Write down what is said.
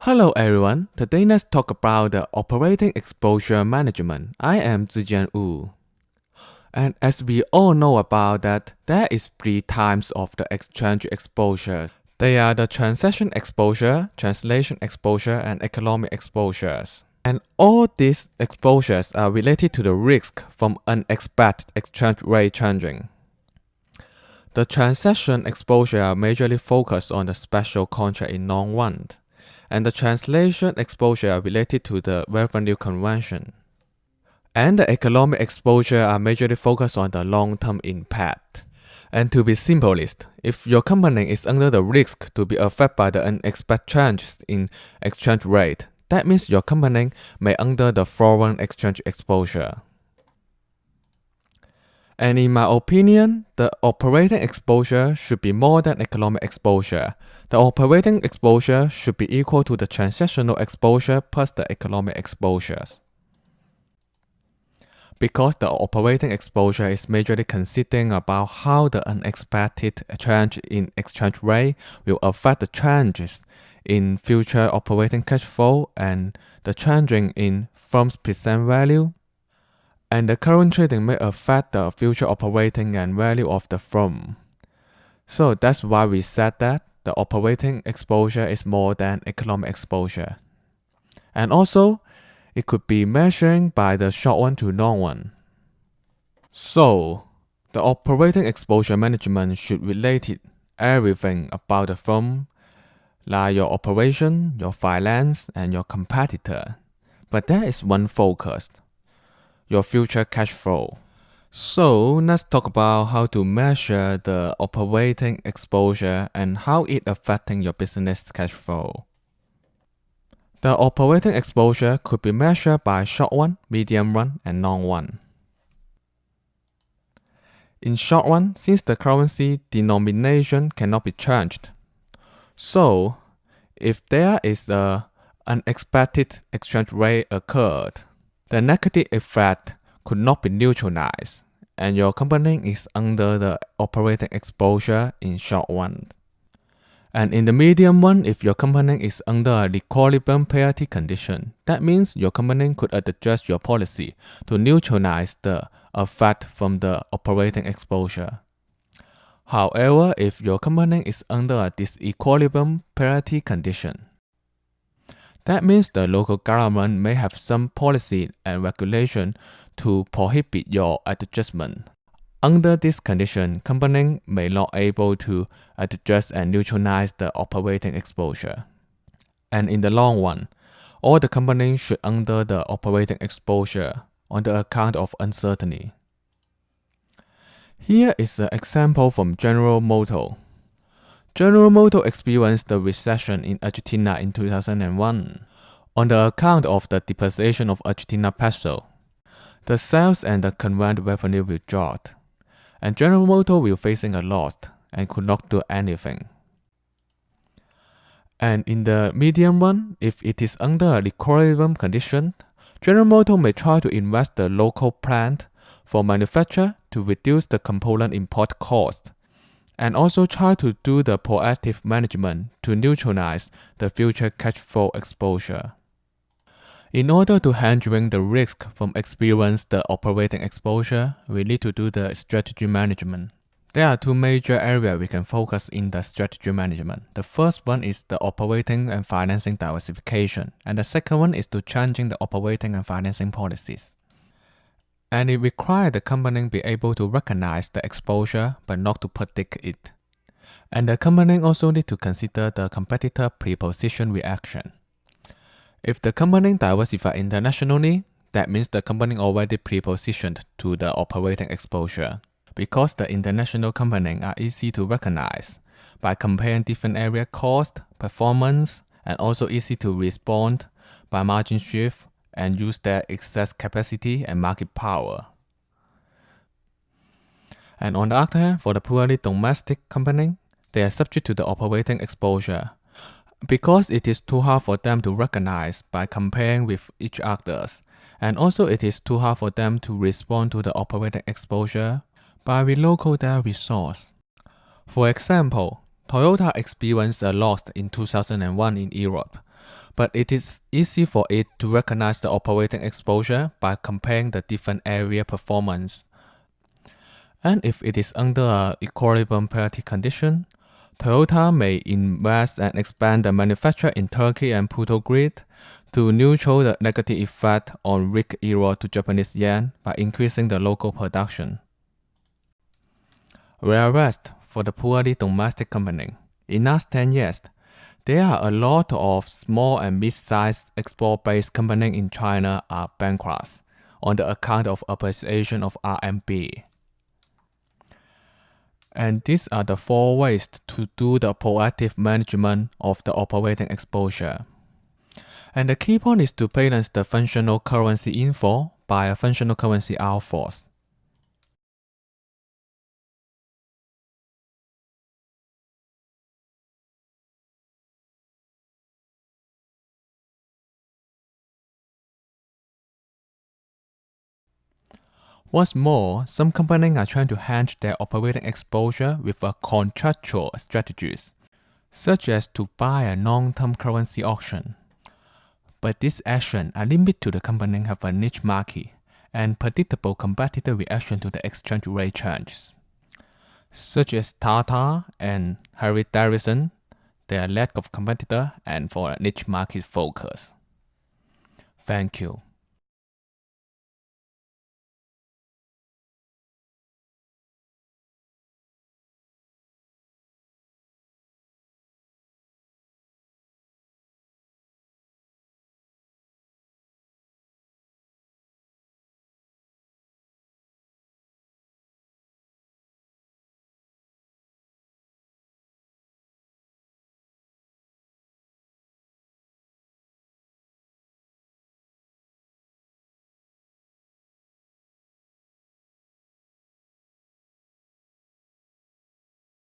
Hello everyone, today let's talk about the operating exposure management. I am Zijian Wu. And as we all know about that, there is three types of the exchange exposure. They are the transaction exposure, translation exposure, and economic exposures. And all these exposures are related to the risk from unexpected exchange rate changing. The transaction exposure are majorly focused on the special contract in long run, and the translation exposure are related to the revenue convention. And the economic exposure are majorly focused on the long-term impact. And to be simplest, if your company is under the risk to be affected by the unexpected changes in exchange rate, that means your company may under the foreign exchange exposure. And in my opinion, the operating exposure should be more than economic exposure. The operating exposure should be equal to the transactional exposure plus the economic exposures. Because the operating exposure is majorly considering about how the unexpected change in exchange rate will affect the changes in future operating cash flow and the changing in firm's present value. And the current trading may affect the future operating and value of the firm. So that's why we said that the operating exposure is more than economic exposure. And also, it could be measured by the short one to long one. So, the operating exposure management should relate everything about the firm, like your operation, your finance, and your competitor. But there is one focus: your future cash flow. So let's talk about how to measure the operating exposure and how it affecting your business cash flow. The operating exposure could be measured by short run, medium run, and long run. In short run, since the currency denomination cannot be changed, so if there is an unexpected exchange rate occurred, the negative effect could not be neutralized, and your company is under the operating exposure in short run. And in the medium run, if your company is under a equilibrium parity condition, that means your company could adjust your policy to neutralize the effect from the operating exposure. However, if your company is under a disequilibrium parity condition, that means the local government may have some policy and regulation to prohibit your adjustment. Under this condition, company may not able to adjust and neutralize the operating exposure. And in the long run, all the companies should under the operating exposure on the account of uncertainty. Here is an example from General Motors. General Motors experienced the recession in Argentina in 2001 on the account of the depreciation of Argentina peso. The sales and the convent revenue will drop, and General Motors will facing a loss and could not do anything. And in the medium run, if it is under a equilibrium condition, General Motors may try to invest the local plant for manufacture to reduce the component import cost, and also try to do the proactive management to neutralize the future cash flow exposure. In order to handle the risk from experience the operating exposure, we need to do the strategy management. There are two major areas we can focus in the strategy management. The first one is the operating and financing diversification, and the second one is to changing the operating and financing policies. And it requires the company be able to recognize the exposure but not to predict it. And the company also need to consider the competitor pre-position reaction. If the company diversify internationally, that means the company already pre-positioned to the operating exposure, because the international companies are easy to recognize by comparing different area cost, performance, and also easy to respond by margin shift and use their excess capacity and market power. And on the other hand, for the purely domestic company, they are subject to the operating exposure, because it is too hard for them to recognize by comparing with each others, and also it is too hard for them to respond to the operating exposure by relocating their resource. For example, Toyota experienced a loss in 2001 in Europe, but it is easy for it to recognize the operating exposure by comparing the different area performance. And if it is under an equilibrium parity condition, Toyota may invest and expand the manufacture in Turkey and Puerto Grid to neutral the negative effect on weak euro to Japanese yen by increasing the local production. Whereas for the purely domestic company, in last 10 years, there are a lot of small and mid-sized export-based companies in China are bankrupt on the account of appreciation of RMB. And these are the 4 ways to do the proactive management of the operating exposure. And the key point is to balance the functional currency inflow by a functional currency outflows. What's more, some companies are trying to hedge their operating exposure with a contractual strategies, such as to buy a long-term currency auction. But these actions are limited to the company have a niche market and predictable competitor reaction to the exchange rate changes. Such as Tata and Harry Davidson, their lack of competitor and for a niche market focus. Thank you.